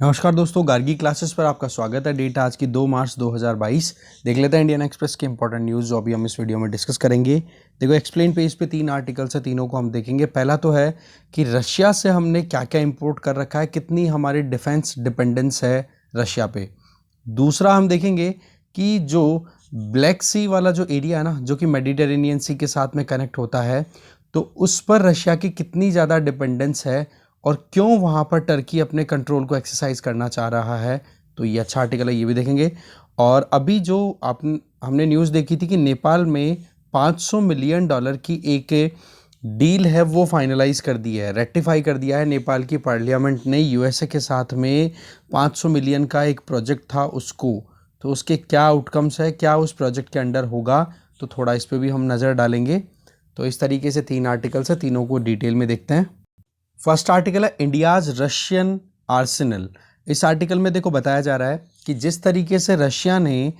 नमस्कार दोस्तों, गार्गी क्लासेस पर आपका स्वागत है। डेट आज की 2 मार्च 2022। देख लेते हैं इंडियन एक्सप्रेस के इंपॉर्टेंट न्यूज़ जो अभी हम इस वीडियो में डिस्कस करेंगे। देखो, एक्सप्लेन पेज पे 3 आर्टिकल्स है, तीनों को हम देखेंगे। पहला तो है कि रशिया से हमने क्या क्या इंपोर्ट कर रखा है, कितनी हमारी डिफेंस डिपेंडेंस है रशिया पे। दूसरा हम देखेंगे कि जो ब्लैक सी वाला जो एरिया है ना, जो कि मेडिटेरेनियन सी के साथ में कनेक्ट होता है, तो उस पर रशिया की कितनी ज़्यादा डिपेंडेंस है और क्यों वहाँ पर टर्की अपने कंट्रोल को एक्सरसाइज करना चाह रहा है। तो ये अच्छा आर्टिकल है, ये भी देखेंगे। और अभी जो हमने न्यूज़ देखी थी कि नेपाल में $500 मिलियन की एक डील है, वो फाइनलाइज कर दी है, रेक्टिफाई कर दिया है नेपाल की पार्लियामेंट ने। यूएसए के साथ में 500 मिलियन का एक प्रोजेक्ट था उसको, तो उसके क्या आउटकम्स है, क्या उस प्रोजेक्ट के अंडर होगा, तो थोड़ा इस पर भी हम नज़र डालेंगे। तो इस तरीके से 3 आर्टिकल्स है, तीनों को डिटेल में देखते हैं। फर्स्ट आर्टिकल है इंडियाज रशियन आर्सेनल। इस आर्टिकल में देखो बताया जा रहा है कि जिस तरीके से रशिया ने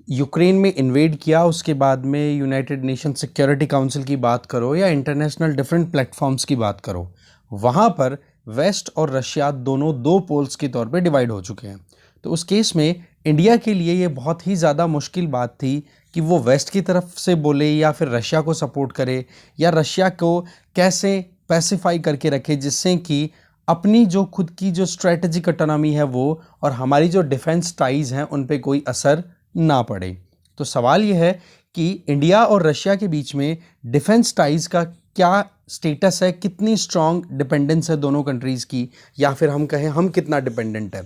यूक्रेन में इन्वेड किया, उसके बाद में यूनाइटेड नेशन सिक्योरिटी काउंसिल की बात करो या इंटरनेशनल डिफरेंट प्लेटफॉर्म्स की बात करो, वहाँ पर वेस्ट और रशिया दोनों दो पोल्स के तौर पे डिवाइड हो चुके हैं। तो उस केस में इंडिया के लिए ये बहुत ही ज़्यादा मुश्किल बात थी कि वो वेस्ट की तरफ से बोले या फिर रशिया को सपोर्ट करे, या रशिया को कैसे पैसिफाई करके रखे जिससे कि अपनी जो खुद की जो स्ट्रेटेजिक ऑटोनॉमी है वो और हमारी जो डिफेंस टाइज हैं उन पे कोई असर ना पड़े। तो सवाल ये है कि इंडिया और रशिया के बीच में डिफेंस टाइज का क्या स्टेटस है, कितनी स्ट्रांग डिपेंडेंस है दोनों कंट्रीज़ की, या फिर हम कहें हम कितना डिपेंडेंट है।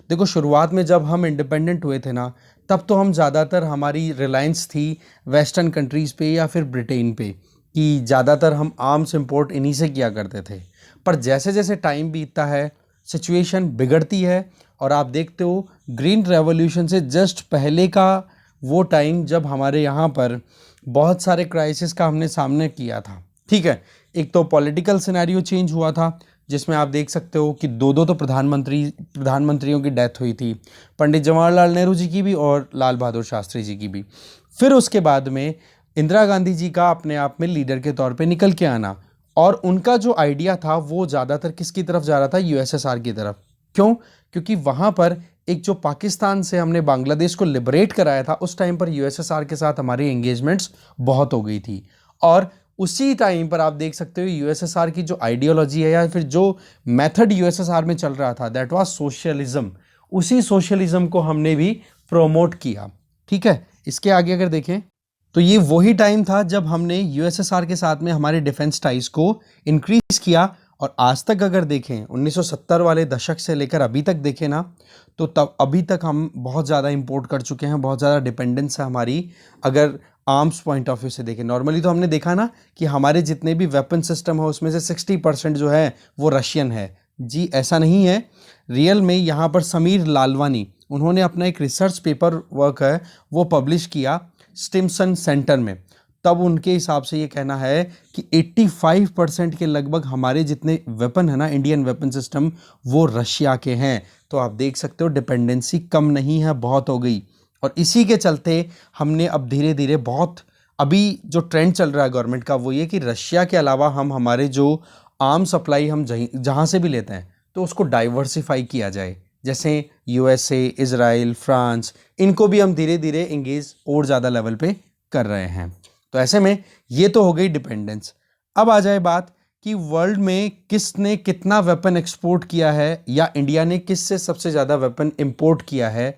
देखो, शुरुआत में जब हम इंडिपेंडेंट हुए थे ना, तब तो हम ज़्यादातर हमारी रिलायंस थी वेस्टर्न कंट्रीज़ पे या फिर ब्रिटेन पे, कि ज़्यादातर हम आर्म्स इंपोर्ट इन्हीं से किया करते थे। पर जैसे जैसे टाइम बीतता है सिचुएशन बिगड़ती है, और आप देखते हो ग्रीन रेवोल्यूशन से जस्ट पहले का वो टाइम जब हमारे यहाँ पर बहुत सारे क्राइसिस का हमने सामना किया था। ठीक है, एक तो पॉलिटिकल सिनेरियो चेंज हुआ था, जिसमें आप देख सकते हो कि दो दो तो प्रधानमंत्रियों की डेथ हुई थी, पंडित जवाहरलाल नेहरू जी की भी और लाल बहादुर शास्त्री जी की भी। फिर उसके बाद में इंदिरा गांधी जी का अपने आप में लीडर के तौर पे निकल के आना, और उनका जो आइडिया था वो ज़्यादातर किसकी तरफ जा रहा था, यूएसएसआर की तरफ। क्यों? क्योंकि वहाँ पर एक जो पाकिस्तान से हमने बांग्लादेश को लिबरेट कराया था, उस टाइम पर यूएसएसआर के साथ हमारी एंगेजमेंट्स बहुत हो गई थी। और उसी टाइम पर आप देख सकते हो यूएसएसआर की जो आइडियोलॉजी है या फिर जो मेथड यूएसएसआर में चल रहा था, दैट वाज सोशलिज्म। उसी सोशलिज्म को हमने भी प्रोमोट किया। ठीक है, इसके आगे अगर देखें तो ये वही टाइम था जब हमने यूएसएसआर के साथ में हमारे डिफेंस टाइज को इंक्रीज किया। और आज तक अगर देखें 1970 वाले दशक से लेकर अभी तक देखें ना, तो तब अभी तक हम बहुत ज़्यादा इंपोर्ट कर चुके हैं, बहुत ज़्यादा डिपेंडेंस है हमारी। अगर आर्म्स पॉइंट ऑफ व्यू से देखें, नॉर्मली तो हमने देखा ना कि हमारे जितने भी वेपन सिस्टम है उसमें से 60% जो है वो रशियन है। जी ऐसा नहीं है, रियल में यहाँ पर समीर लालवानी, उन्होंने अपना एक रिसर्च पेपर वर्क है वो पब्लिश किया स्टिमसन सेंटर में। तब उनके हिसाब से ये कहना है कि 85% के लगभग हमारे जितने वेपन है ना, इंडियन वेपन सिस्टम, वो रशिया के हैं। तो आप देख सकते हो डिपेंडेंसी कम नहीं है, बहुत हो गई। और इसी के चलते हमने अब धीरे धीरे बहुत, अभी जो ट्रेंड चल रहा है गवर्नमेंट का वो ये कि रशिया के अलावा हम हमारे जो आर्म सप्लाई हम जहाँ से भी लेते हैं तो उसको डाइवर्सिफाई किया जाए। जैसे यूएसए, इजराइल, फ्रांस, इनको भी हम धीरे धीरे इंगेज और ज़्यादा लेवल पे कर रहे हैं। तो ऐसे में ये तो हो गई डिपेंडेंस। अब आ जाए बात कि वर्ल्ड में किसने कितना वेपन एक्सपोर्ट किया है या इंडिया ने किससे सबसे ज़्यादा वेपन इंपोर्ट किया है।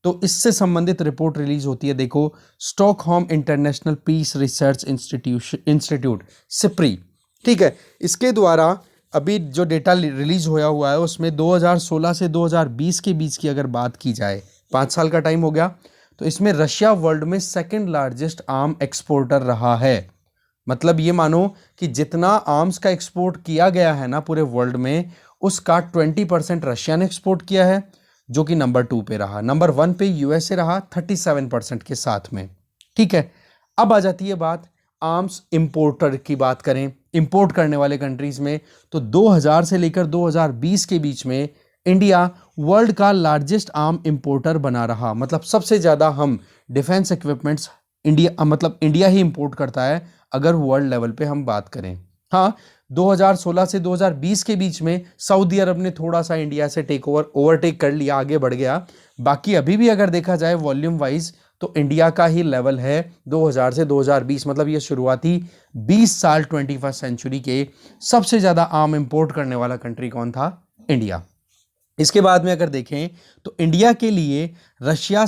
तो इससे संबंधित रिपोर्ट रिलीज होती है। देखो, Stockholm International Peace Research Institute SIPRI, ठीक है, इसके द्वारा अभी जो डेटा रिलीज होया हुआ है उसमें 2016 से 2020 के बीच की अगर बात की जाए, 5 साल का टाइम हो गया, तो इसमें रशिया वर्ल्ड में सेकंड लार्जेस्ट आर्म एक्सपोर्टर रहा है। मतलब ये मानो कि जितना आर्म्स का एक्सपोर्ट किया गया है ना पूरे वर्ल्ड में, उसका 20% रशिया ने एक्सपोर्ट किया है, जो कि नंबर 2 पे रहा। नंबर 1 पे यूएसए रहा 37% के साथ में। ठीक है, अब आ जाती है बात आर्म्स इंपोर्टर की। बात करें इंपोर्ट करने वाले कंट्रीज में, तो 2000 से लेकर 2020 के बीच में इंडिया वर्ल्ड का लार्जेस्ट आर्म इंपोर्टर बना रहा। मतलब सबसे ज़्यादा हम डिफेंस इक्विपमेंट्स इंडिया ही इंपोर्ट करता है अगर वर्ल्ड लेवल पे हम बात करें। हाँ, 2016 से 2020 के बीच में सऊदी अरब ने थोड़ा सा इंडिया से ओवरटेक कर लिया, आगे बढ़ गया। बाकी अभी भी अगर देखा जाए वॉल्यूम वाइज तो इंडिया का ही लेवल है 2000 से 2020, मतलब ये शुरुआती 20 साल 21st सेंचुरी के सबसे ज़्यादा आम इंपोर्ट करने वाला कंट्री कौन था? इंडिया। इसके बाद में अगर देखें तो इंडिया के लिए रशिया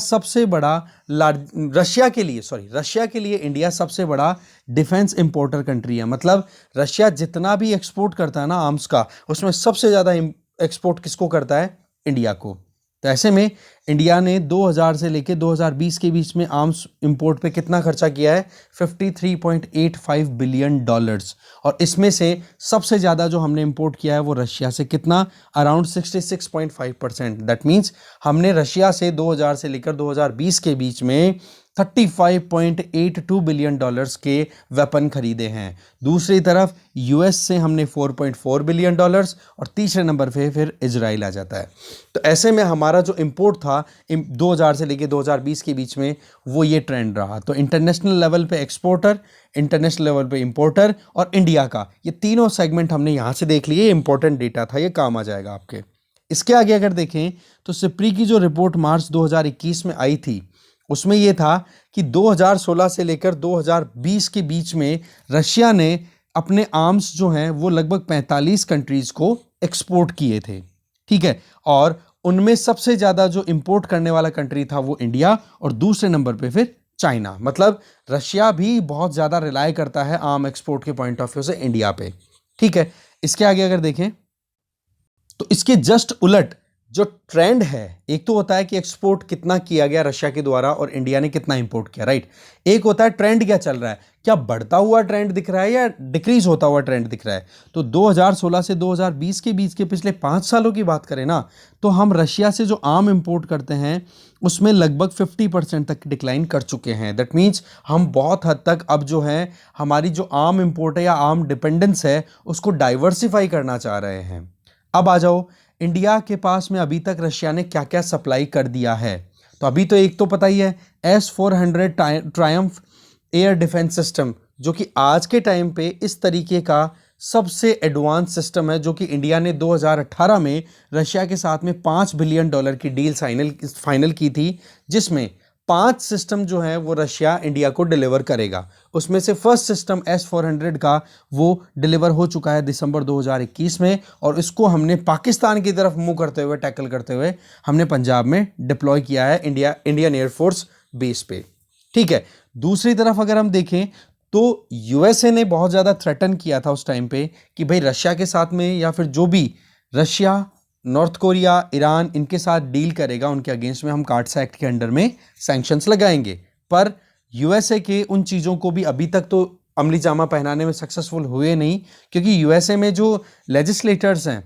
के लिए इंडिया सबसे बड़ा डिफेंस इंपोर्टर कंट्री है। मतलब रशिया जितना भी एक्सपोर्ट करता है ना आर्म्स का, उसमें सबसे ज़्यादा एक्सपोर्ट किसको करता है? इंडिया को। तो ऐसे में इंडिया ने 2000 से लेकर 2020 के बीच में आर्म्स इंपोर्ट पे कितना खर्चा किया है? $53.85 बिलियन। और इसमें से सबसे ज़्यादा जो हमने इंपोर्ट किया है वो रशिया से, कितना? अराउंड 66.5%। दैट मीन्स हमने रशिया से 2000 से लेकर 2020 के बीच में $35.82 बिलियन के वेपन खरीदे हैं। दूसरी तरफ यूएस से हमने $4.4 बिलियन, और तीसरे नंबर पे फिर इजराइल आ जाता है। तो ऐसे में हमारा जो इंपोर्ट था 2000 से लेकर 2020 के बीच में वो ये ट्रेंड रहा। तो इंटरनेशनल लेवल पे एक्सपोर्टर, इंटरनेशनल लेवल पे इंपोर्टर और इंडिया का, ये तीनों सेगमेंट हमने यहाँ से देख लिए। इंपॉर्टेंट डेटा था, ये काम आ जाएगा आपके। इसके आगे अगर देखें तो सिप्री की जो रिपोर्ट मार्च 2021 में आई थी उसमें यह था कि 2016 से लेकर 2020 के बीच में रशिया ने अपने आर्म्स जो हैं वो लगभग 45 कंट्रीज को एक्सपोर्ट किए थे। ठीक है, और उनमें सबसे ज्यादा जो इंपोर्ट करने वाला कंट्री था वो इंडिया, और दूसरे नंबर पे फिर चाइना। मतलब रशिया भी बहुत ज्यादा रिलाय करता है आर्म एक्सपोर्ट के पॉइंट ऑफ व्यू से इंडिया पे। ठीक है, इसके आगे अगर देखें तो इसके जस्ट उलट जो ट्रेंड है, एक तो होता है कि एक्सपोर्ट कितना किया गया रशिया के द्वारा और इंडिया ने कितना इंपोर्ट किया, राइट। एक होता है ट्रेंड क्या चल रहा है, क्या बढ़ता हुआ ट्रेंड दिख रहा है या डिक्रीज होता हुआ ट्रेंड दिख रहा है। तो 2016 से 2020 के बीच के पिछले 5 सालों की बात करें ना, तो हम रशिया से जो आर्म इंपोर्ट करते हैं उसमें लगभग 50% तक डिक्लाइन कर चुके हैं। दैट मीन्स हम बहुत हद तक अब जो है हमारी जो आर्म इंपोर्ट है या आर्म डिपेंडेंस है उसको डाइवर्सिफाई करना चाह रहे हैं। अब आ जाओ इंडिया के पास में अभी तक रशिया ने क्या क्या सप्लाई कर दिया है। तो अभी तो एक तो पता ही है S-400 Triumph air defence system, जो कि आज के टाइम पे इस तरीके का सबसे एडवांस सिस्टम है, जो कि इंडिया ने 2018 में रशिया के साथ में $5 बिलियन की डील फाइनल की थी, जिसमें 5 सिस्टम जो है वो रशिया इंडिया को डिलीवर करेगा। उसमें से फर्स्ट सिस्टम S-400 का वो डिलीवर हो चुका है दिसंबर 2021 में, और इसको हमने पाकिस्तान की तरफ मुंह करते हुए, टैकल करते हुए हमने पंजाब में डिप्लॉय किया है इंडियन एयरफोर्स बेस पे। ठीक है, दूसरी तरफ अगर हम देखें तो यूएसए ने बहुत ज़्यादा थ्रेटन किया था उस टाइम पे कि भाई रशिया के साथ में या फिर जो भी रशिया, नॉर्थ कोरिया, ईरान इनके साथ डील करेगा उनके अगेंस्ट में हम कार्ड्स एक्ट के अंडर में सैंक्शंस लगाएंगे। पर यूएसए के उन चीज़ों को भी अभी तक तो अमली जामा पहनाने में सक्सेसफुल हुए नहीं, क्योंकि यूएसए में जो लेजिस्लेटर्स हैं,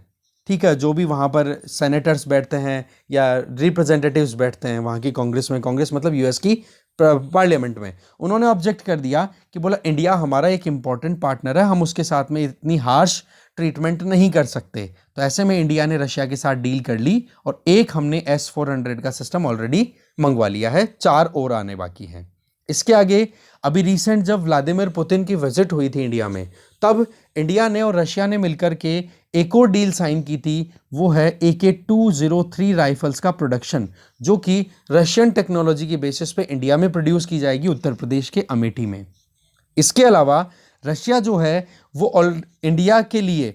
ठीक है, जो भी वहाँ पर सेनेटर्स बैठते हैं या रिप्रेजेंटेटिव्स बैठते हैं वहाँ की कांग्रेस में, कांग्रेस मतलब यूएस की पार्लियामेंट में, उन्होंने ऑब्जेक्ट कर दिया कि बोला इंडिया हमारा एक इंपॉर्टेंट पार्टनर है, हम उसके साथ में इतनी हार्श ट्रीटमेंट नहीं कर सकते। तो ऐसे में इंडिया ने रशिया के साथ डील कर ली और एक हमने S-400 का सिस्टम ऑलरेडी मंगवा लिया है, 4 और आने बाकी हैं। इसके आगे अभी रिसेंट जब व्लादिमीर पुतिन की विजिट हुई थी इंडिया में, तब इंडिया ने और रशिया ने मिलकर के एक और डील साइन की थी, वो है AK-203 राइफल्स का प्रोडक्शन, जो कि रशियन टेक्नोलॉजी की बेसिस पे इंडिया में प्रोड्यूस की जाएगी उत्तर प्रदेश के अमेठी में। इसके अलावा रशिया जो है वो इंडिया के लिए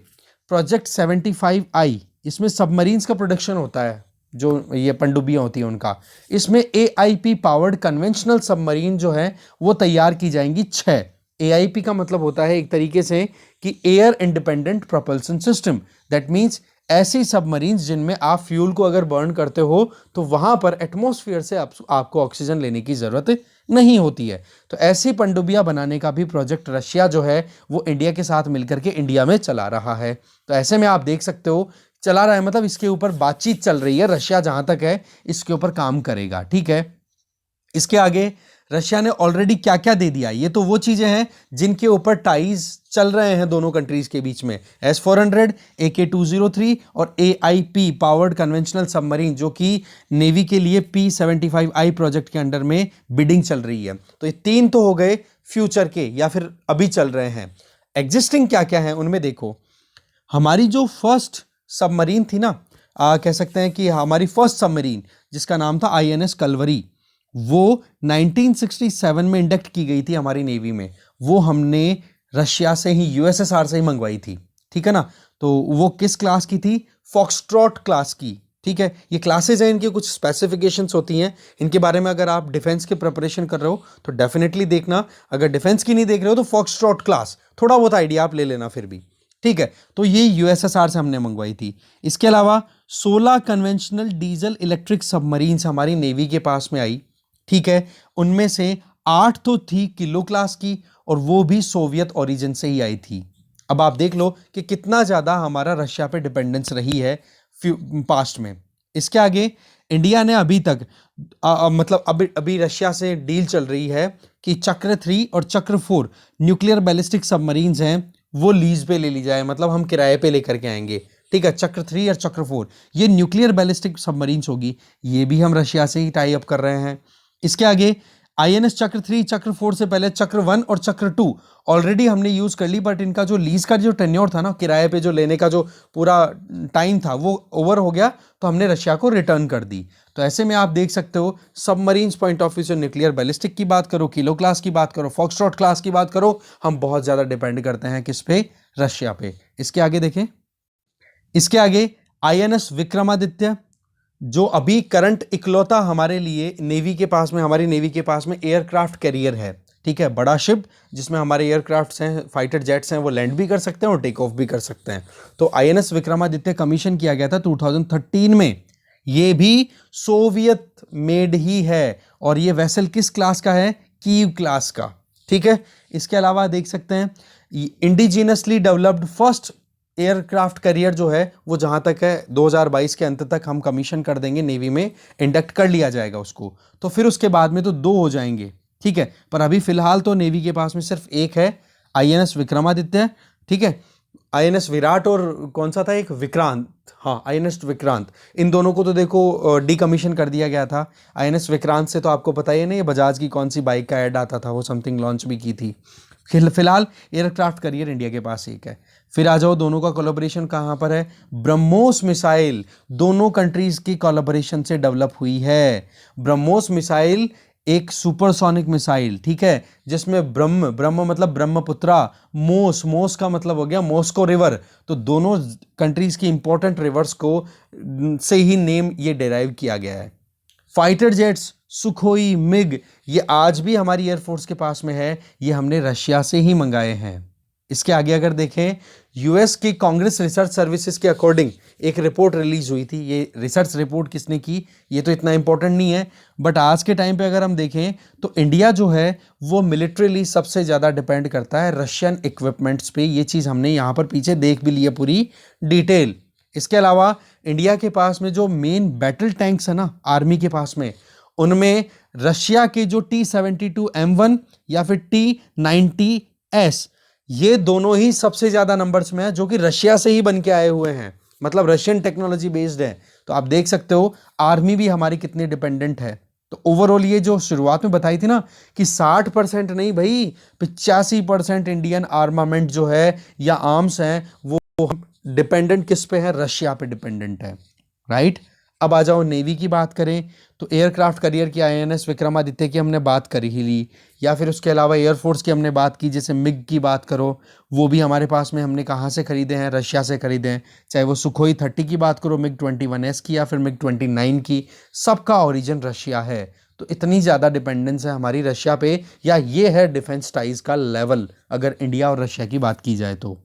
प्रोजेक्ट 75I, इसमें सबमरीन्स का प्रोडक्शन होता है, जो ये पनडुब्बियाँ होती हैं उनका, इसमें AIP पावर्ड कन्वेंशनल सबमरीन जो है वो तैयार की जाएंगी 6। AIP का मतलब होता है एक तरीके से कि air independent propulsion system. That means ऐसी सबमरीन्स जिनमें आप फ्यूल को अगर बर्न करते हो तो वहां पर एटमॉस्फेयर से आपको ऑक्सीजन लेने की जरूरत नहीं होती है। तो ऐसी पनडुब्बियां बनाने का भी प्रोजेक्ट रशिया जो है वो इंडिया के साथ मिलकर के इंडिया में चला रहा है। तो ऐसे में आप देख सकते हो, चला रहा है मतलब इसके ऊपर बातचीत चल रही है, रशिया जहां तक है इसके ऊपर काम करेगा। ठीक है, इसके आगे रशिया ने ऑलरेडी क्या क्या दे दिया, ये तो वो चीजें हैं जिनके ऊपर टाइज चल रहे हैं दोनों कंट्रीज के बीच में। S-400, AK-203 और AIP पावर्ड कन्वेंशनल सबमरीन, जो कि नेवी के लिए P-75I प्रोजेक्ट के अंडर में बिडिंग चल रही है। तो ये 3 तो हो गए फ्यूचर के या फिर अभी चल रहे हैं। एग्जिस्टिंग क्या क्या है उनमें देखो, हमारी जो फर्स्ट सबमरीन थी ना, कह सकते हैं कि हमारी फर्स्ट सबमरीन जिसका नाम था आईएनएस कलवरी, वो 1967 में इंडक्ट की गई थी हमारी नेवी में। वो हमने रशिया से ही, यूएसएसआर से ही मंगवाई थी, ठीक है ना। तो वो किस क्लास की थी? फॉक्सट्रॉट क्लास की, ठीक है। ये क्लासेज हैं, इनकी कुछ स्पेसिफिकेशंस होती हैं, इनके बारे में अगर आप डिफेंस की प्रिपरेशन कर रहे हो तो डेफिनेटली देखना। अगर डिफेंस की नहीं देख रहे हो तो फॉक्सट्रॉट क्लास थोड़ा बहुत आइडिया आप ले लेना फिर भी, ठीक है। तो ये यूएसएसआर से हमने मंगवाई थी। इसके अलावा 16 कन्वेंशनल डीजल इलेक्ट्रिक सबमरीन्स हमारी नेवी के पास में आई, ठीक है। उनमें से 8 तो थी किलो क्लास की, और वो भी सोवियत ओरिजिन से ही आई थी। अब आप देख लो कि कितना ज्यादा हमारा रशिया पे डिपेंडेंस रही है पास्ट में। इसके आगे इंडिया ने अभी तक मतलब अभी रशिया से डील चल रही है कि चक्र 3 और चक्र 4 न्यूक्लियर बैलिस्टिक सबमरीन्स हैं, वो लीज पे ले ली जाए, मतलब हम किराए पे लेकर के आएंगे, ठीक है। चक्र 3 और चक्र 4 ये न्यूक्लियर बैलिस्टिक सबमरीन्स होगी, ये भी हम रशिया से ही टाई अप कर रहे हैं। इसके आगे आईएनएस चक्र 3 चक्र 4 से पहले चक्र 1 और चक्र 2 ऑलरेडी हमने यूज कर ली, बट इनका जो लीज का जो टेन्योर था ना, किराए पे जो लेने का जो पूरा टाइम था वो ओवर हो गया, तो हमने रशिया को रिटर्न कर दी। तो ऐसे में आप देख सकते हो सबमरीन्स पॉइंट ऑफ व्यू से न्यूक्लियर बैलिस्टिक की बात करो, किलो क्लास की बात करो, फॉक्सट्रॉट क्लास की बात करो, हम बहुत ज्यादा डिपेंड करते हैं किस पे? रशिया पे। इसके आगे देखें, इसके आगे आईएनएस विक्रमादित्य, जो अभी करंट इकलौता हमारे लिए नेवी के पास में, हमारी नेवी के पास में एयरक्राफ्ट कैरियर है, ठीक है। बड़ा शिप जिसमें हमारे एयरक्राफ्ट्स हैं, फाइटर जेट्स हैं, वो लैंड भी कर सकते हैं और टेक ऑफ भी कर सकते हैं। तो आईएनएस विक्रमादित्य कमीशन किया गया था 2013 में। ये भी सोवियत मेड ही है, और ये वेसल किस क्लास का है? कीव क्लास का, ठीक है। इसके अलावा देख सकते हैं indigenously developed first aircraft carrier जो है वो जहां तक है 2022 के अंत तक हम कमीशन कर देंगे, नेवी में इंडक्ट कर लिया जाएगा उसको, तो फिर उसके बाद में तो 2 हो जाएंगे, ठीक है। पर अभी फिलहाल तो नेवी के पास में सिर्फ एक है, आईएनएस विक्रमादित्य, ठीक है। आईएनएस विराट और कौन सा था एक? विक्रांत, हाँ आईएनएस विक्रांत। इन दोनों को तो देखो डीकमीशन कर दिया गया था। आईएनएस विक्रांत से तो आपको पता ही नहीं, बजाज की कौन सी बाइक का ऐड आता था, वो समथिंग लॉन्च भी की थी। फिलहाल एयरक्राफ्ट कैरियर इंडिया के पास एक है। फिर आ जाओ, दोनों का कोलैबोरेशन कहाँ पर है? ब्रह्मोस मिसाइल दोनों कंट्रीज की कोलैबोरेशन से डेवलप हुई है। ब्रह्मोस मिसाइल एक सुपरसोनिक मिसाइल, ठीक है, जिसमें ब्रह्म मतलब ब्रह्मपुत्रा, मोस का मतलब हो गया मॉस्को रिवर, तो दोनों कंट्रीज की इंपॉर्टेंट रिवर्स को से ही नेम ये डिराइव किया गया है। फाइटर जेट्स सुखोई, मिग, ये आज भी हमारी एयरफोर्स के पास में है, ये हमने रशिया से ही मंगाए हैं। इसके आगे अगर देखें, यूएस की कांग्रेस रिसर्च सर्विसेज के अकॉर्डिंग एक रिपोर्ट रिलीज हुई थी। ये रिसर्च रिपोर्ट किसने की, ये तो इतना इंपॉर्टेंट नहीं है, बट आज के टाइम पे अगर हम देखें तो इंडिया जो है वो मिलिट्रीली सबसे ज़्यादा डिपेंड करता है रशियन इक्विपमेंट्स पे। ये चीज़ हमने यहाँ पर पीछे देख भी ली है पूरी डिटेल। इसके अलावा इंडिया के पास में जो मेन बैटल टैंक्स है ना आर्मी के पास में, उनमें रशिया के जो T-72M1 या फिर T-90S, ये दोनों ही सबसे ज्यादा नंबर्स में है, जो कि रशिया से ही बन के आए हुए हैं, मतलब रशियन टेक्नोलॉजी बेस्ड है। तो आप देख सकते हो आर्मी भी हमारी कितनी डिपेंडेंट है। तो ओवरऑल ये जो शुरुआत में बताई थी ना कि 60% नहीं भाई, 85% इंडियन आर्मामेंट जो है या आर्म्स हैं वो डिपेंडेंट किस पे है? रशिया पे डिपेंडेंट है, राइट। अब आ जाओ नेवी की बात करें तो एयरक्राफ्ट कैरियर की आईएनएस विक्रमादित्य की हमने बात कर ही ली, या फिर उसके अलावा एयरफोर्स की हमने बात की, जैसे मिग की बात करो, वो भी हमारे पास में हमने कहाँ से खरीदे हैं? रशिया से खरीदे हैं। चाहे वो सुखोई 30 की बात करो, मिग 21S की, या फिर मिग 29 की, सबका ओरिजिन रशिया है। तो इतनी ज़्यादा डिपेंडेंस है हमारी रशिया पे, या ये है डिफेंस टाइज का लेवल अगर इंडिया और रशिया की बात की जाए तो।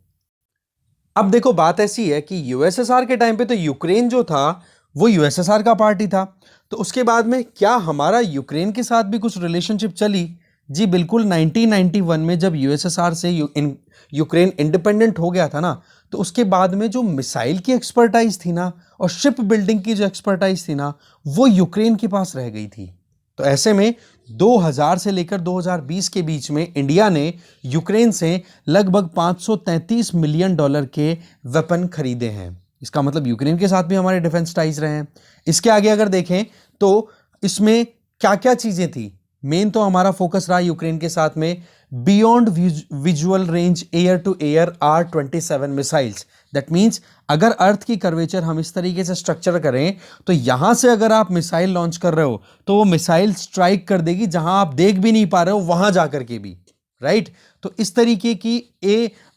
अब देखो बात ऐसी है कि यूएसएसआर के टाइम पे तो यूक्रेन जो था वो यूएसएसआर का पार्ट ही था, तो उसके बाद में क्या हमारा यूक्रेन के साथ भी कुछ रिलेशनशिप चली? जी बिल्कुल। 1991 में जब यूएसएसआर से यूक्रेन इंडिपेंडेंट हो गया था ना, तो उसके बाद में जो मिसाइल की एक्सपर्टाइज थी ना और शिप बिल्डिंग की जो एक्सपर्टाइज थी ना, वो यूक्रेन के पास रह गई थी। तो ऐसे में 2000 से लेकर 2020 के बीच में इंडिया ने यूक्रेन से लगभग $533 मिलियन के वेपन खरीदे हैं। इसका मतलब यूक्रेन के साथ भी हमारे डिफेंस टाइज रहे हैं। इसके आगे अगर देखें तो इसमें क्या क्या चीजें थी? मेन तो हमारा फोकस रहा यूक्रेन के साथ में beyond visual range air to air R-27 missiles. That means अगर अर्थ की कर्वेचर हम इस तरीके से स्ट्रक्चर करें तो यहां से अगर आप मिसाइल लॉन्च कर रहे हो तो वो मिसाइल स्ट्राइक कर देगी जहां आप देख भी नहीं पा रहे हो वहां जाकर के भी, राइट। तो इस तरीके की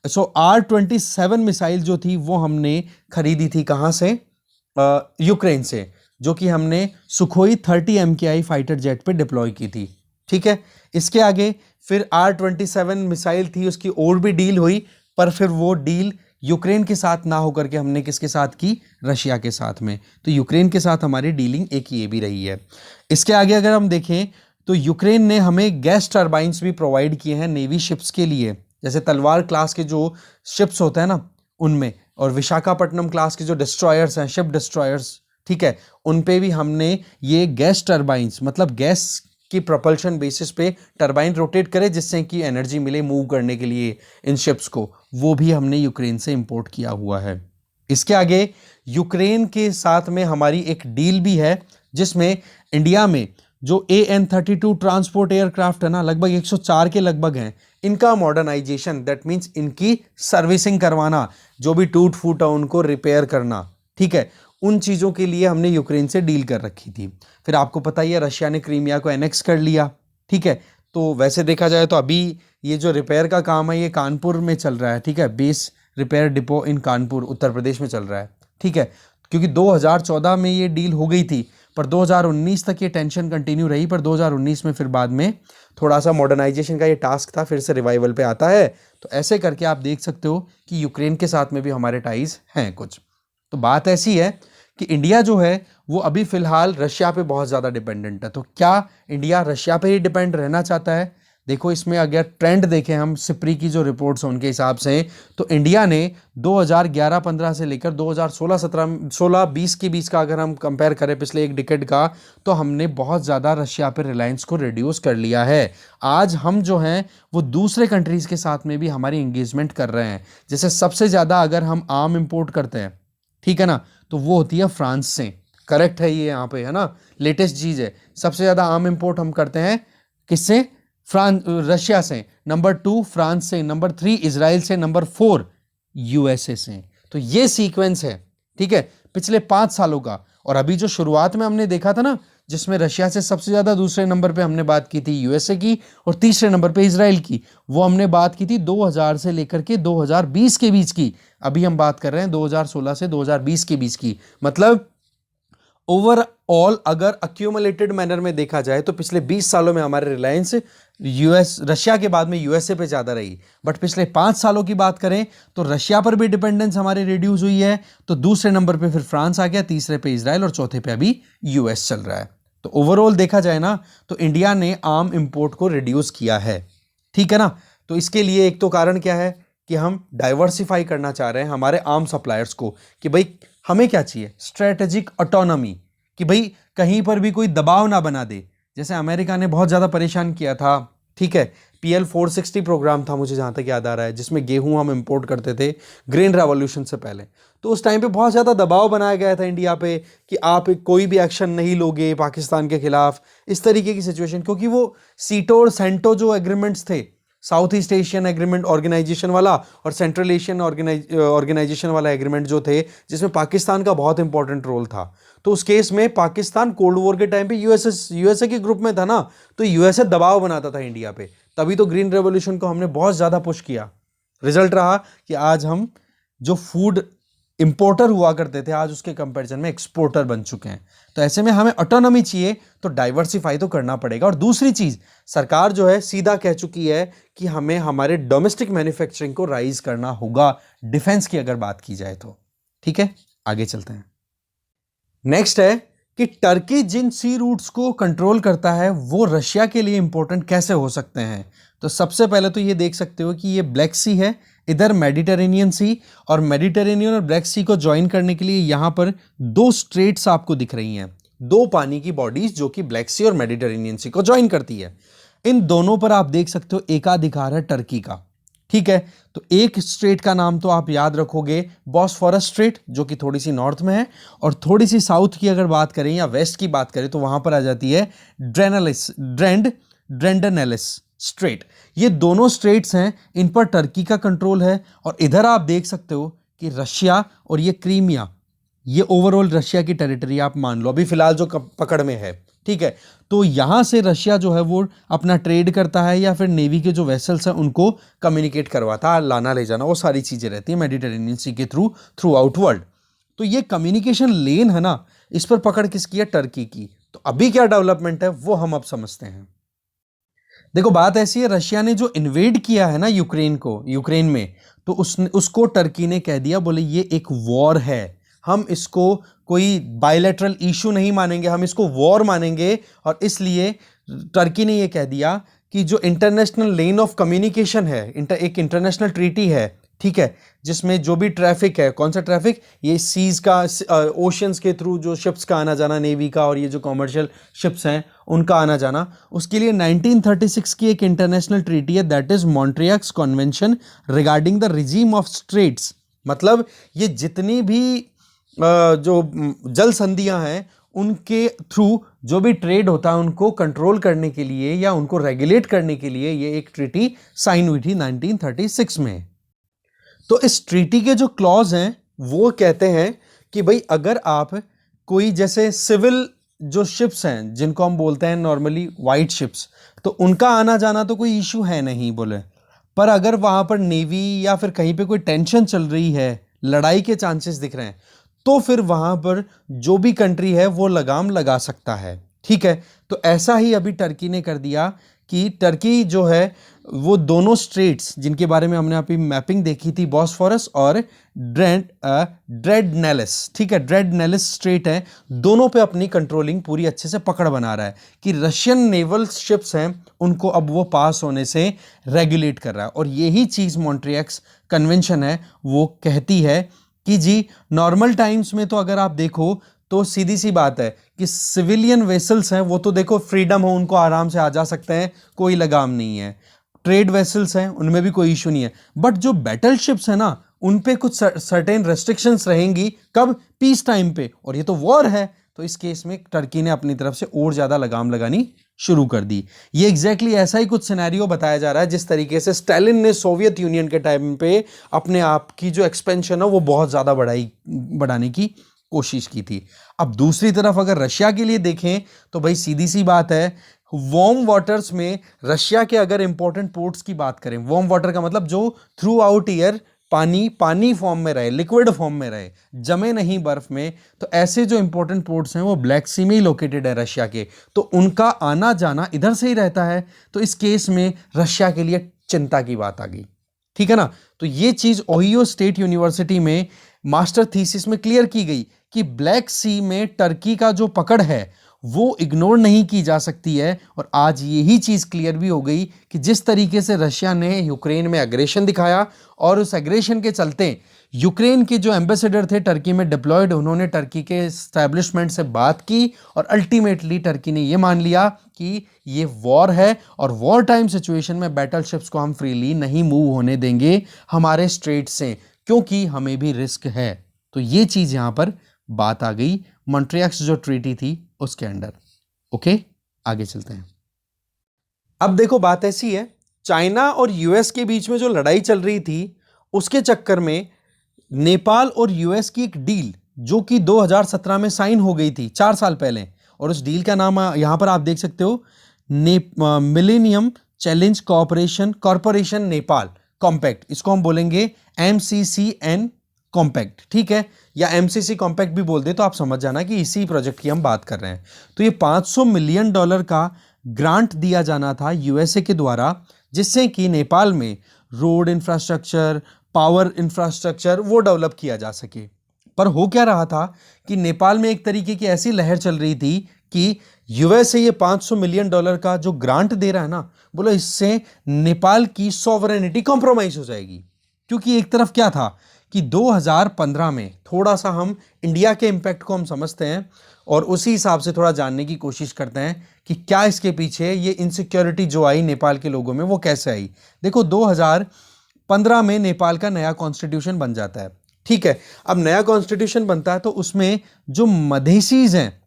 R-27 मिसाइल जो थी वो हमने खरीदी थी कहां से? यूक्रेन से, जो कि हमने सुखोई 30 MKI फाइटर जेट पे डिप्लॉय की थी, ठीक है। इसके आगे फिर R-27 मिसाइल थी, उसकी और भी डील हुई, पर फिर वो डील यूक्रेन के साथ ना होकर के हमने किसके साथ की? रशिया के साथ में। तो यूक्रेन के साथ हमारी डीलिंग एक ये भी रही है। इसके आगे अगर हम देखें तो यूक्रेन ने हमें गैस टर्बाइन्स भी प्रोवाइड किए हैं नेवी शिप्स के लिए, जैसे तलवार क्लास के जो शिप्स होते हैं ना उनमें, और विशाखापट्टनम क्लास के जो डिस्ट्रॉयर्स हैं, शिप डिस्ट्रॉयर्स, ठीक है, उन पे भी हमने ये गैस टर्बाइन्स, मतलब गैस की प्रोपल्शन बेसिस पे टरबाइन रोटेट करे जिससे कि एनर्जी मिले मूव करने के लिए इन शिप्स को, वो भी हमने यूक्रेन से इंपोर्ट किया हुआ है। इसके आगे यूक्रेन के साथ में हमारी एक डील भी है जिसमें इंडिया में जो AN-32 ट्रांसपोर्ट एयरक्राफ्ट है ना, लगभग 104 के लगभग हैं, इनका मॉडर्नाइजेशन, दैट मीन्स इनकी सर्विसिंग करवाना, जो भी टूट फूट है उनको रिपेयर करना, ठीक है, उन चीज़ों के लिए हमने यूक्रेन से डील कर रखी थी। फिर आपको पता ही है रशिया ने क्रीमिया को एनेक्स कर लिया, ठीक है। तो वैसे देखा जाए तो अभी ये जो रिपेयर का काम है ये कानपुर में चल रहा है, ठीक है, बेस रिपेयर डिपो इन कानपुर उत्तर प्रदेश में चल रहा है, ठीक है, क्योंकि 2014 में ये डील हो गई थी, पर 2019 तक ये टेंशन कंटिन्यू रही, पर 2019 में फिर बाद में थोड़ा सा मॉडर्नाइजेशन का ये टास्क था, फिर से रिवाइवल पे आता है। तो ऐसे करके आप देख सकते हो कि यूक्रेन के साथ में भी हमारे टाइज हैं कुछ। तो बात ऐसी है कि इंडिया जो है वो अभी फिलहाल रशिया पे बहुत ज़्यादा डिपेंडेंट है। तो क्या इंडिया रशिया पे ही डिपेंड रहना चाहता है? देखो, इसमें अगर ट्रेंड देखें हम सिप्री की जो रिपोर्ट्स हैं उनके हिसाब से, तो इंडिया ने 2011-15 से लेकर 2016-17-16-20 के बीच का अगर हम कंपेयर करें पिछले एक डिकेड का, तो हमने बहुत ज़्यादा रशिया पे रिलायंस को रिड्यूस कर लिया है। आज हम जो हैं वो दूसरे कंट्रीज़ के साथ में भी हमारी एंगेजमेंट कर रहे हैं। जैसे सबसे ज़्यादा अगर हम आर्म इम्पोर्ट करते हैं, ठीक है ना, तो वो होती है फ्रांस से। करेक्ट है ये, यहाँ पे है ना, लेटेस्ट चीज़ है। सबसे ज़्यादा आर्म इम्पोर्ट हम करते हैं किससे? रशिया से। नंबर 2 फ्रांस से, नंबर 3 इजराइल से, नंबर 4 यूएसए से। तो ये सीक्वेंस है, ठीक है, पिछले 5 सालों का। और अभी जो शुरुआत में हमने देखा था ना, जिसमें रशिया से सबसे ज़्यादा दूसरे नंबर पे हमने बात की थी यूएसए की, और तीसरे नंबर पे इजराइल की, वो हमने बात की थी 2000 से लेकर के 2020 के बीच की। अभी हम बात कर रहे हैं 2016 से 2020 के बीच की। मतलब ओवरऑल अगर अक्यूमुलेटेड मैनर में देखा जाए तो पिछले 20 सालों में हमारे रिलायंस रशिया के बाद में यूएसए पे ज़्यादा रही। बट पिछले 5 सालों की बात करें तो रशिया पर भी डिपेंडेंस हमारी रिड्यूस हुई है। तो दूसरे नंबर पे फिर फ्रांस आ गया, तीसरे पे इजराइल, और चौथे पे अभी यूएस चल रहा है। तो ओवरऑल देखा जाए ना तो इंडिया ने आर्म इंपोर्ट को रिड्यूस किया है, ठीक है ना। तो इसके लिए एक तो कारण क्या है कि हम डाइवर्सिफाई करना चाह रहे हैं हमारे आर्म सप्लायर्स को, कि भाई हमें क्या चाहिए? स्ट्रेटेजिक ऑटोनॉमी, कि भाई कहीं पर भी कोई दबाव ना बना दे। जैसे अमेरिका ने बहुत ज़्यादा परेशान किया था, ठीक है, PL-460 प्रोग्राम था मुझे जहाँ तक याद आ रहा है, जिसमें गेहूं हम इंपोर्ट करते थे ग्रेन रेवोल्यूशन से पहले। तो उस टाइम पे बहुत ज़्यादा दबाव बनाया गया था इंडिया पे कि आप कोई भी एक्शन नहीं लोगे पाकिस्तान के खिलाफ, इस तरीके की सिचुएशन। क्योंकि वो सीटो और सेंटो जो एग्रीमेंट्स थे, South East Asian Agreement Organisation वाला और सेंट्रल एशियन ऑर्गेनाइजेशन वाला एग्रीमेंट जो थे, जिसमें पाकिस्तान का बहुत इंपॉर्टेंट रोल था। तो उस केस में पाकिस्तान कोल्ड वॉर के टाइम पे यूएसए के ग्रुप में था ना, तो यूएसए दबाव बनाता था इंडिया पे। तभी तो ग्रीन रेवोल्यूशन को हमने बहुत ज़्यादा पुश किया। रिजल्ट रहा कि आज हम जो फूड इंपोर्टर हुआ करते थे, आज उसके कंपैरिजन में एक्सपोर्टर बन चुके हैं। तो ऐसे में हमें ऑटोनॉमी चाहिए, तो डाइवर्सिफाई तो करना पड़ेगा। और दूसरी चीज़, सरकार जो है सीधा कह चुकी है कि हमें हमारे डोमेस्टिक मैन्युफैक्चरिंग को राइज करना होगा, डिफेंस की अगर बात की जाए तो। ठीक है, आगे चलते हैं। नेक्स्ट है कि टर्की जिन सी रूट्स को कंट्रोल करता है वो रशिया के लिए इंपॉर्टेंट कैसे हो सकते हैं। तो सबसे पहले तो ये देख सकते हो कि ये ब्लैक सी है, इधर मेडिटेरेनियन सी, और मेडिटेरेनियन और ब्लैक सी को ज्वाइन करने के लिए यहाँ पर दो स्ट्रेट्स आपको दिख रही हैं, दो पानी की बॉडीज जो कि ब्लैक सी और मेडिटेरेनियन सी को ज्वाइन करती है। इन दोनों पर आप देख सकते हो एकाधिकार है टर्की का। ठीक है, तो एक स्ट्रेट का नाम तो आप याद रखोगे बॉस्फोरस स्ट्रेट, जो कि थोड़ी सी नॉर्थ में है, और थोड़ी सी साउथ की अगर बात करें या वेस्ट की बात करें तो वहां पर आ जाती है ड्रेंड ड्रेंडनेलिस स्ट्रेट। ये दोनों स्ट्रेट्स हैं, इन पर टर्की का कंट्रोल है। और इधर आप देख सकते हो कि रशिया और ये क्रीमिया, ये ओवरऑल रशिया की टेरिटरी आप मान लो, अभी फिलहाल जो पकड़ में है, ठीक है। तो यहां से रशिया जो है वो अपना ट्रेड करता है या फिर नेवी के जो वेसल्स हैं उनको कम्युनिकेट करवाता है, लाना ले जाना, वो सारी चीजें रहती है मेडिटेरेनियन सी के थ्रू आउट वर्ल्ड। तो ये कम्युनिकेशन लेन है ना, इस पर पकड़ किसकी है? टर्की की। तो अभी क्या डेवलपमेंट है वो हम अब समझते हैं। देखो बात ऐसी है, रशिया ने जो इन्वेड किया है ना यूक्रेन में, तो उसको टर्की ने कह दिया, बोले ये एक वॉर है, हम इसको कोई बायलैटरल इशू नहीं मानेंगे, हम इसको वॉर मानेंगे। और इसलिए टर्की ने ये कह दिया कि जो इंटरनेशनल लेन ऑफ कम्युनिकेशन है, एक इंटरनेशनल ट्रीटी है, ठीक है, जिसमें जो भी ट्रैफिक है, कौन सा ट्रैफिक? ये सीज का, ओशंस के थ्रू जो शिप्स का आना जाना, नेवी का, और ये जो कॉमर्शियल शिप्स हैं उनका आना जाना, उसके लिए 1936 की एक इंटरनेशनल ट्रीटी है, that is Montreux convention regarding the regime of straits. मतलब ये जितनी भी जो जल संधियां हैं उनके थ्रू जो भी ट्रेड होता है उनको कंट्रोल करने के लिए या उनको रेगुलेट करने के लिए ये एक ट्रीटी साइन हुई थी 1936 में। तो इस ट्रीटी के जो क्लॉज हैं वो कहते हैं कि भाई अगर आप कोई जैसे सिविल जो शिप्स हैं जिनको हम बोलते हैं नॉर्मली वाइट शिप्स, तो उनका आना जाना तो कोई इशू है नहीं बोले, पर अगर वहां पर नेवी या फिर कहीं पे कोई टेंशन चल रही है, लड़ाई के चांसेस दिख रहे हैं, तो फिर वहां पर जो भी कंट्री है वो लगाम लगा सकता है, ठीक है। तो ऐसा ही अभी टर्की ने कर दिया कि टर्की जो है वो दोनों स्ट्रेट्स जिनके बारे में हमने अभी मैपिंग देखी थी, बॉस्फोरस और ड्रेडनेलिस, ठीक है, ड्रेडनेलिस स्ट्रेट है, दोनों पे अपनी कंट्रोलिंग पूरी अच्छे से पकड़ बना रहा है कि रशियन नेवल शिप्स हैं उनको अब वो पास होने से रेगुलेट कर रहा है। और यही चीज मॉन्ट्रियक्स कन्वेंशन है, वो कहती है कि जी नॉर्मल टाइम्स में तो अगर आप देखो तो सीधी सी बात है कि सिविलियन वेसल्स हैं वो तो देखो फ्रीडम हो, उनको आराम से आ जा सकते हैं, कोई लगाम नहीं है। ट्रेड वेसल्स हैं उनमें भी कोई इशू नहीं है, बट जो बैटल शिप्स है ना उन पे कुछ सर्टेन रेस्ट्रिक्शंस रहेंगी, कब? पीस टाइम पे, और ये तो वॉर है। तो इस केस में टर्की ने अपनी तरफ से और ज्यादा लगाम लगानी शुरू कर दी। ये एग्जैक्टली ऐसा ही कुछ सिनेरियो बताया जा रहा है जिस तरीके से स्टालिन ने सोवियत यूनियन के टाइम पे अपने आप की जो एक्सपेंशन है वो बहुत ज्यादा बढ़ाने की कोशिश की थी। अब दूसरी तरफ अगर रशिया के लिए देखें तो भाई सीधी सी बात है, वार्म वाटर्स में रशिया के अगर इंपॉर्टेंट पोर्ट्स की बात करें, वार्म वाटर का मतलब जो थ्रू आउट ईयर पानी फॉर्म में रहे, लिक्विड फॉर्म में रहे, जमे नहीं बर्फ में, तो ऐसे जो इंपॉर्टेंट पोर्ट्स हैं वो ब्लैक सी में ही लोकेटेड है रशिया के, तो उनका आना जाना इधर से ही रहता है। तो इस केस में रशिया के लिए चिंता की बात आ गई, ठीक है ना। तो ये चीज ओहियो स्टेट यूनिवर्सिटी में मास्टर थीसिस में क्लियर की गई कि ब्लैक सी में टर्की का जो पकड़ है वो इग्नोर नहीं की जा सकती है। और आज यही चीज क्लियर भी हो गई कि जिस तरीके से रशिया ने यूक्रेन में एग्रेशन दिखाया और उस एग्रेशन के चलते यूक्रेन के जो एम्बेसडर थे टर्की में डिप्लॉयड, उन्होंने टर्की के एस्टैब्लिशमेंट से बात की और अल्टीमेटली टर्की ने यह मान लिया कि ये वॉर है और वॉर टाइम सिचुएशन में बैटल शिप्स को हम फ्रीली नहीं मूव होने देंगे हमारे स्ट्रेट से, क्योंकि हमें भी रिस्क है। तो ये चीज यहां पर बात आ गई मॉन्ट्रियक्स जो ट्रीटी थी उसके अंडर। ओके, आगे चलते हैं। अब देखो बात ऐसी है, चाइना और यूएस के बीच में जो लड़ाई चल रही थी उसके चक्कर में नेपाल और यूएस की एक डील जो कि 2017 में साइन हो गई थी, 4 साल पहले, और उस डील का नाम यहां पर आप देख सकते हो, millennium challenge corporation Nepal compact, इसको हम बोलेंगे MCCN कॉम्पैक्ट, ठीक है, या MCC कॉम्पैक्ट भी बोल दे तो आप समझ जाना कि इसी प्रोजेक्ट की हम बात कर रहे हैं। तो ये $500 मिलियन का ग्रांट दिया जाना था यूएसए के द्वारा, जिससे कि नेपाल में रोड इंफ्रास्ट्रक्चर, पावर इंफ्रास्ट्रक्चर वो डेवलप किया जा सके। पर हो क्या रहा था कि नेपाल में एक तरीके की ऐसी लहर चल रही थी कि यूएसए ये $500 मिलियन का जो ग्रांट दे रहा है ना, बोलो इससे नेपाल की सॉवरेनिटी कॉम्प्रोमाइज हो जाएगी। क्योंकि एक तरफ क्या था कि 2015 में, थोड़ा सा हम इंडिया के इंपैक्ट को हम समझते हैं और उसी हिसाब से थोड़ा जानने की कोशिश करते हैं कि क्या इसके पीछे ये इनसिक्योरिटी जो आई नेपाल के लोगों में वो कैसे आई। देखो 2015 में नेपाल का नया कॉन्स्टिट्यूशन बन जाता है, ठीक है। अब नया कॉन्स्टिट्यूशन बनता है तो उसमें जो मधेसीज हैं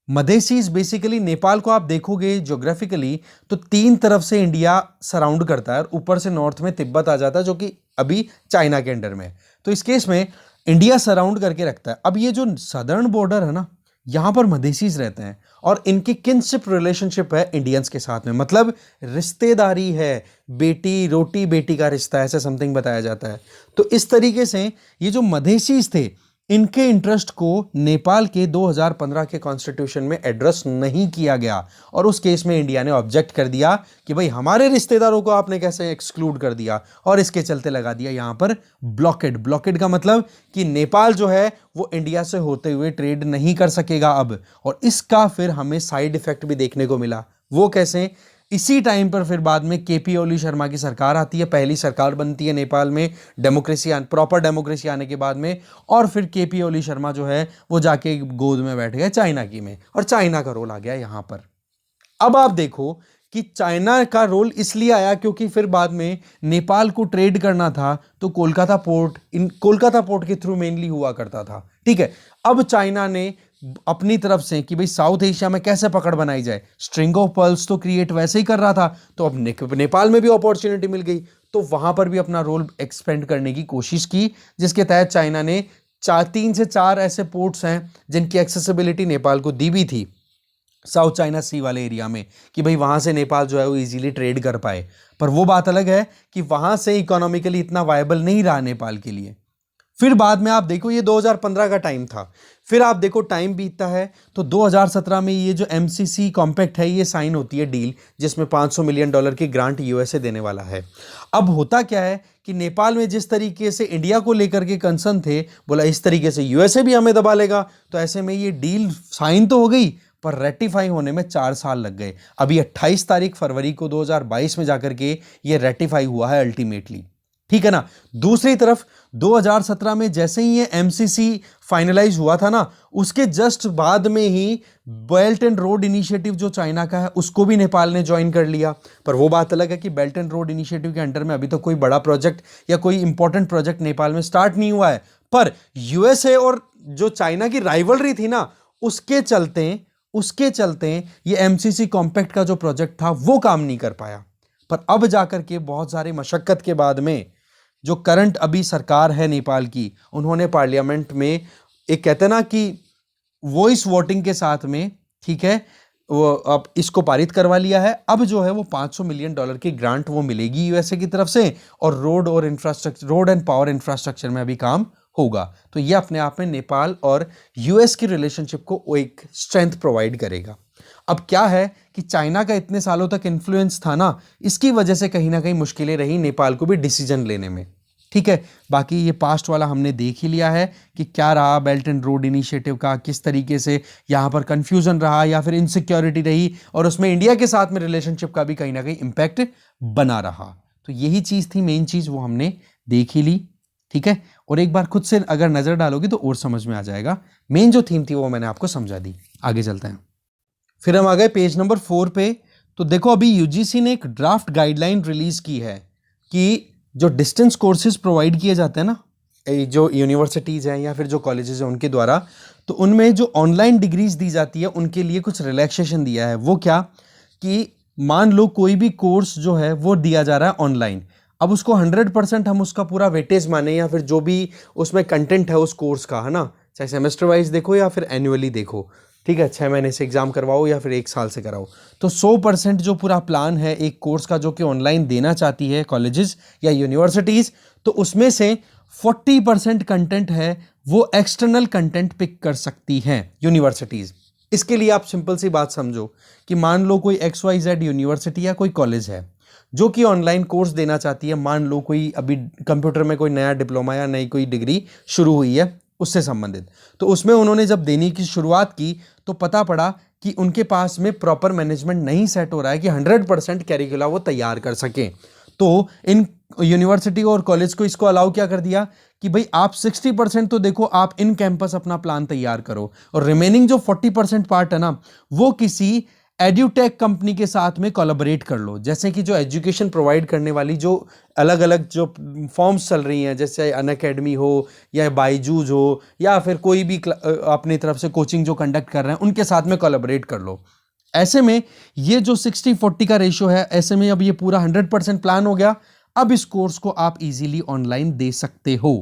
मधेसीज बेसिकली नेपाल को आप देखोगे ज्योग्राफिकली तो तीन तरफ से इंडिया सराउंड करता है और ऊपर से नॉर्थ में तिब्बत आ जाता है जो कि अभी चाइना के अंडर में है। तो इस केस में इंडिया सराउंड करके रखता है। अब ये जो सदर्न बॉर्डर है ना, यहां पर मधेसीज रहते हैं और इनकी किनशिप रिलेशनशिप है इंडियंस के साथ में, मतलब रिश्तेदारी है, बेटी रोटी बेटी का रिश्ता है, ऐसा समथिंग बताया जाता है। तो इस तरीके से ये जो मधेसीज थे, इनके इंटरेस्ट को नेपाल के 2015 के कॉन्स्टिट्यूशन में एड्रेस नहीं किया गया और उस केस में इंडिया ने ऑब्जेक्ट कर दिया कि भाई हमारे रिश्तेदारों को आपने कैसे एक्सक्लूड कर दिया, और इसके चलते लगा दिया यहां पर ब्लॉकेड। ब्लॉकेड का मतलब कि नेपाल जो है वो इंडिया से होते हुए ट्रेड नहीं कर सकेगा अब, और इसका फिर हमें साइड इफेक्ट भी देखने को मिला। वो कैसे? इसी टाइम पर फिर बाद में केपी ओली शर्मा की सरकार आती है, पहली सरकार बनती है नेपाल में डेमोक्रेसी, प्रॉपर डेमोक्रेसी आने के बाद में, और फिर केपी ओली शर्मा जो है वो जाके गोद में बैठ गए चाइना की में, और चाइना का रोल आ गया यहां पर। अब आप देखो कि चाइना का रोल इसलिए आया क्योंकि फिर बाद में नेपाल को ट्रेड करना था तो कोलकाता पोर्ट, इन कोलकाता पोर्ट के थ्रू मेनली हुआ करता था, ठीक है। अब चाइना ने अपनी तरफ से कि भाई साउथ एशिया में कैसे पकड़ बनाई जाए, स्ट्रिंग ऑफ पर्ल्स तो क्रिएट वैसे ही कर रहा था, तो अब नेपाल में भी अपॉर्चुनिटी मिल गई तो वहां पर भी अपना रोल एक्सपेंड करने की कोशिश की, जिसके तहत चाइना ने 3 से 4 ऐसे पोर्ट्स हैं जिनकी एक्सेसिबिलिटी नेपाल को दी भी थी साउथ चाइना सी वाले एरिया में, कि भाई वहां से नेपाल जो है वो इजीली ट्रेड कर पाए। पर वो बात अलग है कि वहां से इकोनॉमिकली इतना वायबल नहीं रहा नेपाल के लिए। फिर बाद में आप देखो ये 2015 का टाइम था, फिर आप देखो टाइम बीतता है तो 2017 में ये जो एमसीसी कॉम्पैक्ट है ये साइन होती है डील, जिसमें $500 मिलियन की ग्रांट यूएसए देने वाला है। अब होता क्या है कि नेपाल में जिस तरीके से इंडिया को लेकर के कंसर्न थे, बोला इस तरीके से यूएसए भी हमें दबा लेगा, तो ऐसे में ये डील साइन तो हो गई पर रेटिफाई होने में 4 साल लग गए। अभी 28 तारीख फरवरी को 2022 में जाकर के ये रेटिफाई हुआ है अल्टीमेटली, ठीक है ना। दूसरी तरफ 2017 में जैसे ही ये एमसीसी फाइनलाइज हुआ था ना, उसके जस्ट बाद में ही बेल्ट एंड रोड इनिशिएटिव जो चाइना का है उसको भी नेपाल ने ज्वाइन कर लिया। पर वो बात अलग है कि बेल्ट एंड रोड इनिशिएटिव के अंडर में अभी तो कोई बड़ा प्रोजेक्ट या कोई इंपॉर्टेंट प्रोजेक्ट नेपाल में स्टार्ट नहीं हुआ है। पर यूएसए और जो चाइना की राइवलरी थी ना, उसके चलते ये एमसीसी कॉम्पैक्ट का जो प्रोजेक्ट था वो काम नहीं कर पाया। पर अब जाकर के बहुत सारे मशक्कत के बाद में जो करंट अभी सरकार है नेपाल की, उन्होंने पार्लियामेंट में एक कहते ना कि वॉइस वोटिंग के साथ में, ठीक है, वो अब इसको पारित करवा लिया है। अब जो है वो $500 मिलियन की ग्रांट वो मिलेगी यूएसए की तरफ से, और रोड एंड पावर इंफ्रास्ट्रक्चर में अभी काम होगा। तो ये अपने आप में नेपाल और यूएस की रिलेशनशिप को एक स्ट्रेंथ प्रोवाइड करेगा। अब क्या है कि चाइना का इतने सालों तक इन्फ्लुएंस था ना, इसकी वजह से कहीं ना कहीं मुश्किलें रही नेपाल को भी डिसीजन लेने में, ठीक है। बाकी ये पास्ट वाला हमने देख ही लिया है कि क्या रहा बेल्ट एंड रोड इनिशिएटिव का, किस तरीके से यहाँ पर कंफ्यूजन रहा या फिर इनसिक्योरिटी रही, और उसमें इंडिया के साथ में रिलेशनशिप का भी कहीं ना कहीं इंपैक्ट बना रहा। तो यही चीज़ थी, मेन चीज़ वो हमने देख ही ली, ठीक है। और एक बार खुद से अगर नज़र डालोगे तो और समझ में आ जाएगा। मेन जो थीम थी वो मैंने आपको समझा दी। आगे चलते हैं। फिर हम आ गए पेज नंबर 4 पे। तो देखो अभी यूजीसी ने एक ड्राफ्ट गाइडलाइन रिलीज की है कि जो डिस्टेंस कोर्सेज प्रोवाइड किए जाते हैं ना, जो यूनिवर्सिटीज़ हैं या फिर जो कॉलेजेस हैं उनके द्वारा, तो उनमें जो ऑनलाइन डिग्रीज दी जाती है उनके लिए कुछ रिलैक्सेशन दिया है। वो क्या कि मान लो कोई भी कोर्स जो है वो दिया जा रहा है ऑनलाइन, अब उसको 100% हम उसका पूरा वेटेज माने या फिर जो भी उसमें कंटेंट है उस कोर्स का, है ना, चाहे सेमेस्टर वाइज देखो या फिर एनुअली देखो, ठीक है, 6 महीने से एग्जाम करवाओ या फिर 1 साल से कराओ, तो 100% जो पूरा प्लान है एक कोर्स का जो कि ऑनलाइन देना चाहती है कॉलेजेस या यूनिवर्सिटीज़, तो उसमें से 40% कंटेंट है वो एक्सटर्नल कंटेंट पिक कर सकती हैं यूनिवर्सिटीज़। इसके लिए आप सिंपल सी बात समझो कि मान लो कोई XYZ यूनिवर्सिटी या कोई कॉलेज है जो कि ऑनलाइन कोर्स देना चाहती है, मान लो कोई अभी कंप्यूटर में कोई नया डिप्लोमा या नई कोई डिग्री शुरू हुई है उससे संबंधित, तो उसमें उन्होंने जब देने की शुरुआत की तो पता पड़ा कि उनके पास में प्रॉपर मैनेजमेंट नहीं सेट हो रहा है कि 100% कैरिकुला वो तैयार कर सकें। तो इन यूनिवर्सिटी और कॉलेज को इसको अलाउ क्या कर दिया कि भाई आप 60% तो देखो आप इन कैंपस अपना प्लान तैयार करो, और रिमेनिंग जो 40% पार्ट है ना वो किसी एड्यूटेक कंपनी के साथ में कोलैबोरेट कर लो। जैसे कि जो एजुकेशन प्रोवाइड करने वाली जो अलग अलग जो फॉर्म्स चल रही हैं, जैसे अनअकैडमी हो या बायजूस हो या फिर कोई भी अपनी तरफ से कोचिंग जो कंडक्ट कर रहे हैं, उनके साथ में कोलैबोरेट कर लो। ऐसे में ये जो 60-40 का रेशियो है, ऐसे में अब ये पूरा 100% प्लान हो गया। अब इस कोर्स को आप इजीली ऑनलाइन दे सकते हो।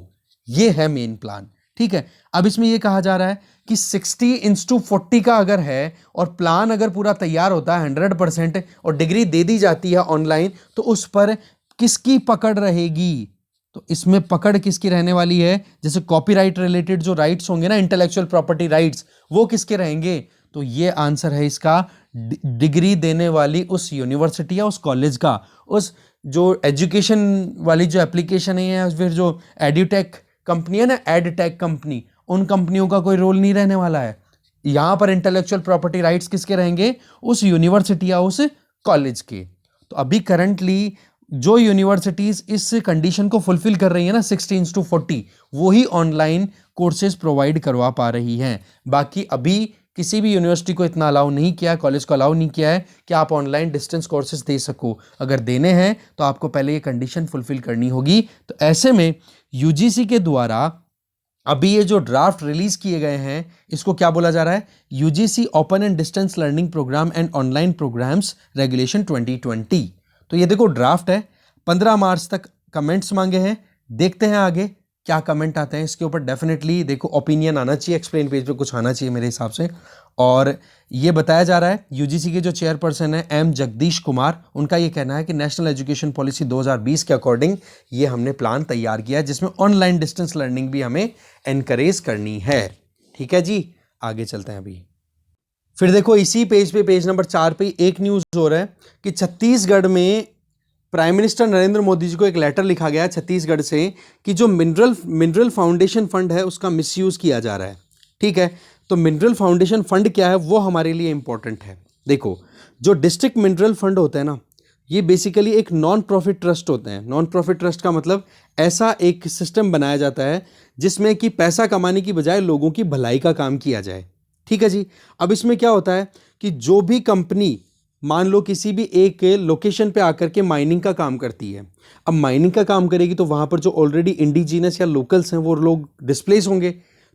ये है मेन प्लान, ठीक है। अब इसमें ये कहा जा रहा है कि 60:40 का अगर है और प्लान अगर पूरा तैयार होता है 100% और डिग्री दे दी जाती है ऑनलाइन, तो उस पर किसकी पकड़ रहेगी? तो इसमें पकड़ किसकी रहने वाली है? जैसे कॉपीराइट रिलेटेड जो राइट्स होंगे ना, इंटेलेक्चुअल प्रॉपर्टी राइट्स, वो किसके रहेंगे? तो ये आंसर है इसका, डिग्री देने वाली उस यूनिवर्सिटी या उस कॉलेज का, उस जो एजुकेशन वाली जो एप्लीकेशन है या फिर जो एड्यूटेक कंपनी है ना, एडटेक कंपनी, उन कंपनियों का कोई रोल नहीं रहने वाला है। यहां पर इंटेलेक्चुअल प्रॉपर्टी राइट्स किसके रहेंगे? उस यूनिवर्सिटी या उस कॉलेज के। तो अभी करंटली जो यूनिवर्सिटीज इस कंडीशन को फुलफिल कर रही है ना, 60:40, वो ही ऑनलाइन कोर्सेज प्रोवाइड करवा पा रही हैं। बाकी अभी किसी भी यूनिवर्सिटी को इतना अलाउ नहीं किया है, कॉलेज को अलाउ नहीं किया है कि आप ऑनलाइन डिस्टेंस कोर्सेज दे सको। अगर देने हैं तो आपको पहले ये कंडीशन फुलफिल करनी होगी। तो ऐसे में यूजीसी के द्वारा अभी ये जो ड्राफ्ट रिलीज किए गए हैं, इसको क्या बोला जा रहा है? UGC open and distance learning programme and online programmes regulation 2020। तो ये देखो ड्राफ्ट है, 15 मार्च तक कमेंट्स मांगे हैं। देखते हैं आगे क्या कमेंट आते हैं इसके ऊपर। डेफिनेटली देखो ओपिनियन आना चाहिए, एक्सप्लेन पेज पे कुछ आना चाहिए मेरे हिसाब से। और ये बताया जा रहा है यूजीसी के जो चेयरपर्सन है एम जगदीश कुमार, उनका ये कहना है कि नेशनल एजुकेशन पॉलिसी 2020 के अकॉर्डिंग ये हमने प्लान तैयार किया है, जिसमें ऑनलाइन डिस्टेंस लर्निंग भी हमें एनकरेज करनी है। ठीक है जी, आगे चलते हैं अभी। फिर देखो इसी पेज पे, पेज नंबर 4 पे एक न्यूज हो रहा है कि छत्तीसगढ़ में प्राइम मिनिस्टर नरेंद्र मोदी जी को एक लेटर लिखा गया है छत्तीसगढ़ से कि जो मिनरल फाउंडेशन फंड है उसका मिसयूज किया जा रहा है। ठीक है, तो मिनरल फाउंडेशन फंड क्या है वो हमारे लिए इंपॉर्टेंट है। देखो, जो डिस्ट्रिक्ट मिनरल फंड होता है ना, ये बेसिकली एक नॉन प्रॉफिट ट्रस्ट होते हैं। नॉन प्रॉफिट ट्रस्ट का मतलब ऐसा एक सिस्टम बनाया जाता है जिसमें कि पैसा कमाने की बजाय लोगों की भलाई का काम किया जाए। ठीक है जी। अब इसमें क्या होता है कि जो भी कंपनी मान लो किसी भी एक लोकेशन पे आकर के माइनिंग का काम करती है, अब माइनिंग का काम करेगी तो वहां पर जो ऑलरेडी इंडिजिनस या लोकल्स हैं वो लोग डिस्प्लेस होंगे।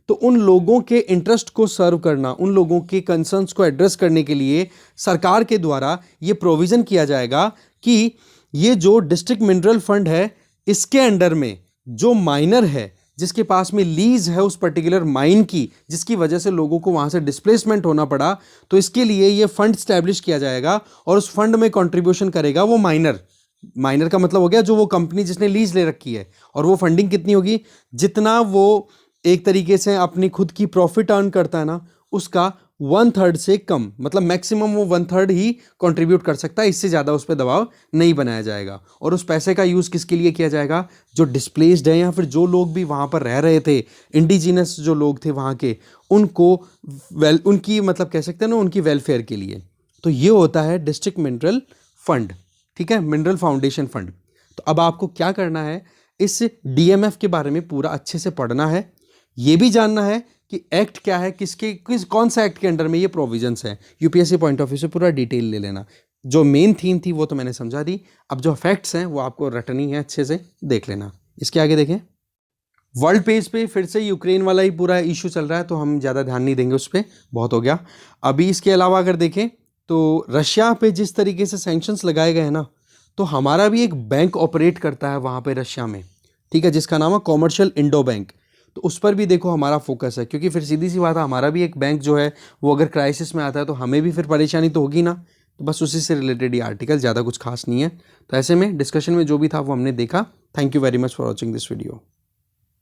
तो उन लोगों के इंटरेस्ट को सर्व करना, उन लोगों के कंसर्न्स को एड्रेस करने के लिए सरकार के द्वारा ये प्रोविज़न किया जाएगा कि ये जो डिस्ट्रिक्ट मिनरल फंड है, इसके अंडर में जो माइनर है, जिसके पास में लीज है उस पर्टिकुलर माइन की, जिसकी वजह से लोगों को वहां से डिस्प्लेसमेंट होना पड़ा, तो इसके लिए ये फंड स्टैब्लिश किया जाएगा और उस फंड में कंट्रीब्यूशन करेगा वो माइनर। माइनर का मतलब हो गया जो वो कंपनी जिसने लीज ले रखी है। और वो फंडिंग कितनी होगी? जितना वो एक तरीके से अपनी खुद की प्रॉफिट अर्न करता है ना, उसका 1/3 से कम, मतलब मैक्सिमम वो 1/3 ही कंट्रीब्यूट कर सकता है, इससे ज़्यादा उस पर दबाव नहीं बनाया जाएगा। और उस पैसे का यूज़ किसके लिए किया जाएगा? जो डिस्प्लेस्ड है या फिर जो लोग भी वहाँ पर रह रहे थे, इंडिजिनस जो लोग थे वहाँ के, उनको उनकी मतलब कह सकते हैं ना, उनकी वेलफेयर के लिए। तो ये होता है डिस्ट्रिक्ट मिनरल फंड। ठीक है, मिनरल फाउंडेशन फंड। तो अब आपको क्या करना है, इस डीएमएफ के बारे में पूरा अच्छे से पढ़ना है, ये भी जानना है कि एक्ट क्या है, कौन सा एक्ट के अंडर में ये प्रोविजंस हैं। यूपीएससी पॉइंट ऑफ व्यू से पूरा डिटेल ले लेना। जो मेन थीम थी वो तो मैंने समझा दी, अब जो फैक्ट्स हैं वो आपको रटनी है, अच्छे से देख लेना। इसके आगे देखें, वर्ल्ड पेज पे फिर से यूक्रेन वाला ही पूरा इशू चल रहा है, तो हम ज़्यादा ध्यान नहीं देंगे उस पर, बहुत हो गया। अभी इसके अलावा अगर देखें तो रशिया पे जिस तरीके से सैंक्शंस लगाए गए हैं ना, तो हमारा भी एक बैंक ऑपरेट करता है वहाँ पे रशिया में, ठीक है, जिसका नाम है कॉमर्शियल इंडो बैंक। तो उस पर भी देखो हमारा फोकस है, क्योंकि फिर सीधी सी बात है, हमारा भी एक बैंक जो है वो अगर क्राइसिस में आता है तो हमें भी फिर परेशानी तो होगी ना। तो बस उसी से रिलेटेड ये आर्टिकल, ज़्यादा कुछ खास नहीं है। तो ऐसे में डिस्कशन में जो भी था वो हमने देखा। Thank you very much for watching this video.